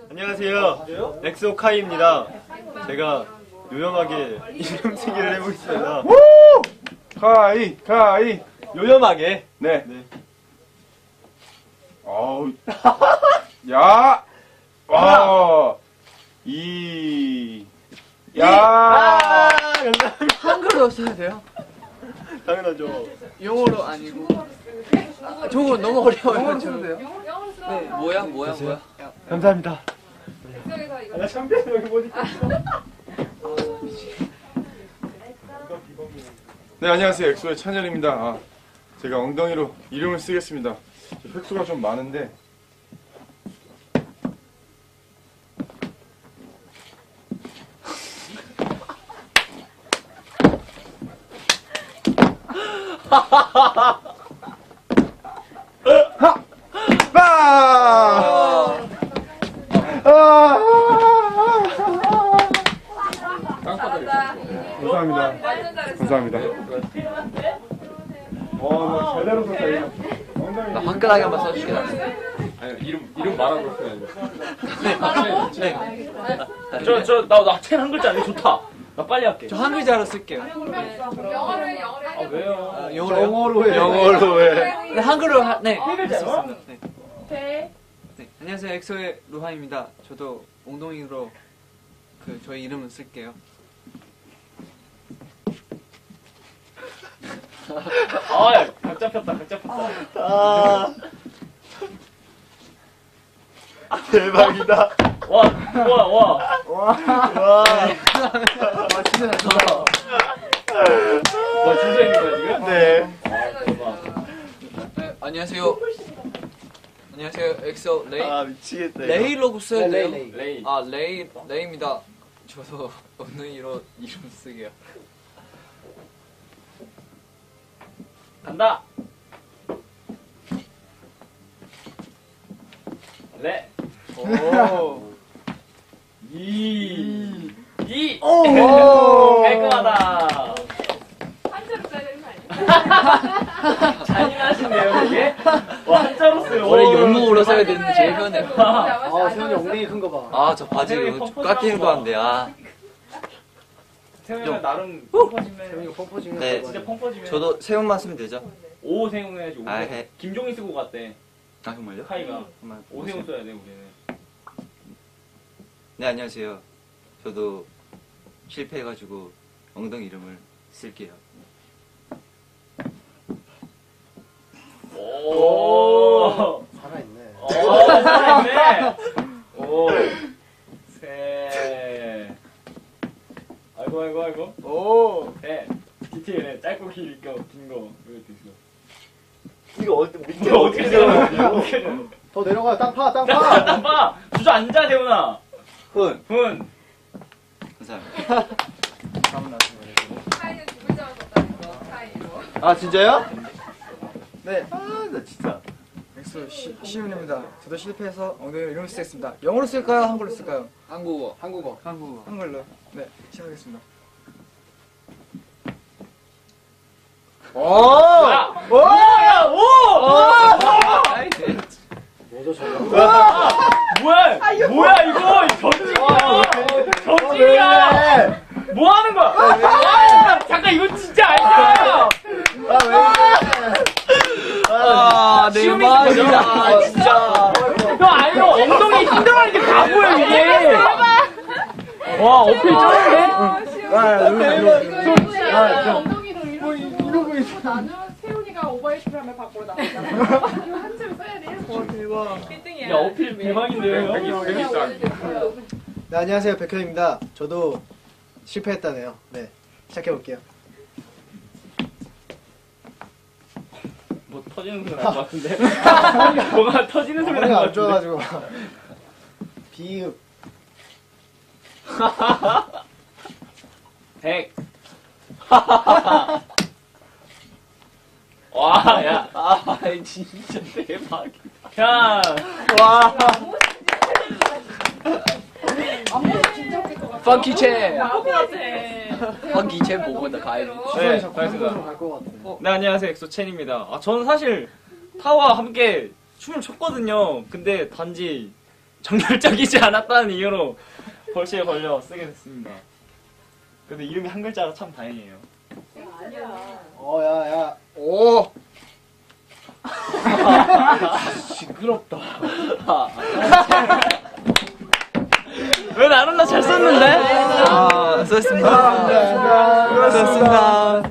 안녕하세요. 엑소 카이입니다. 제가 요염하게 이름 쓰기를 해보겠습니다. 카이. 요염하게. 네. 네. 어우. 야. 와. 야. 감사합니다. 한글로 써야 돼요? 당연하죠. 영어로 아니고. 저거 너무 어려워요. 영어로 써도 돼요? 네. 뭐야? 감사합니다. 나 참견 여기 못 있겠어. 네, 안녕하세요. 엑소의 찬열입니다. 제가 엉덩이로 이름을 쓰겠습니다. 획수가 좀 많은데. 감사합니다. 나 제대로 썼다, 이거. 나 화끈하게 한번 써줄게. 아니 이름 말하고 있어요. 네. 나책 한 글자 안 돼. 좋다. 나 빨리 할게. 저 한 글자로 쓸게요. 아 왜요? 영어로 해. 네, 한글로 네. 세 글자요? 네. 안녕하세요. 엑소의 루하입니다. 저도 엉덩이로 저희 이름을 쓸게요. 각 잡혔다. 대박이다. 와. 진짜 좋다. 와 진짜 있는 거야 지금? 네. 대박. 네, 안녕하세요. 엑소 레이. 미치겠다. 레이라고 써야 돼요? 레이. 레이입니다. 저도 엉덩이로 이름 쓰게요. 간다. 레. 오. 이. 오. 깔끔하다. 한자로 써야 되는 거 아니야? 잔인하신데요 이게? 와 한자로 써요. 원래 영문으로 써야 되는데 제일 편해. 세훈이 엉덩이 큰 거 봐. 저 바지 깎이는 거 한데 세훈이가 나름 펑퍼지면 이거 pompo 찍는 네. 거 봐. 진짜 펑퍼지면 저도 세훈만 쓰면 되죠? 오세훈 해야지. 해. 김종인 쓰고 갔대. 정말요? 카이가 정말. 오세훈 써야 돼 우리는. 네, 안녕하세요. 저도 실패해가지고 엉덩이 이름을 쓸게요. 오. 살아있네. 살아있네. 오. 세. 아이고. 오. 세. 디테일해. 짧고 길고 긴 거. 이것도 있어. 이거 밑에 어떻게 적어? 더 내려가요. 땅 파. 아빠 주저앉아 세훈아. 훈. 감사합니다. 카이는 두 글자만 썼다는 거. 카이로. 진짜요? 네. 나 진짜. 엑소 시윤입니다. 저도 실패해서 엉덩이 이름을 쓰겠습니다. 영어로 쓸까요? 한글로 쓸까요? 한국어. 한글로. 네, 시작하겠습니다. 뭐야? 뭐죠 저거? 뭐야 이거 전직이야. 뭐 하는 거야? 잠깐 이거 진짜 아니야. 내 말이야. 진짜. 형 아니면 엉덩이 힘들어하는 게 다 보여 이게. 와 어필 쩔네. 엉덩이로 이러고 있어. 나는 세훈이가 오버헤이트를 하면 밖으로 나오잖아. 이거 한자로 써야 돼. 대박. 1등이야. 야 어필 대박인데요 형. 네 안녕하세요 백현입니다. 저도 실패했다네요. 네 시작해 볼게요. 뭐 터지는 소리 날 것 같은데? 뭐가 터지는 소리 날 허리가 것 안 좋아가지고 비읍 백. 와, 야. 진짜 대박이다. 야. 와. 진짜 웃길 것 같아. 펑키체. 나올 것 같아. 펑키체 보고다 가야지. 네, 로 갈것 같아. 네, 안녕하세요. 엑소첸입니다. 저는 사실 타와 함께 춤을 췄거든요. 근데 단지 정열적이지 않았다는 이유로 벌시에 걸려 쓰게 됐습니다. 근데 이름이 한 글자라 참 다행이에요. 야야. 오. 시끄럽다. 왜 나름 나 잘 썼는데? 수고했습니다. 수고했습니다.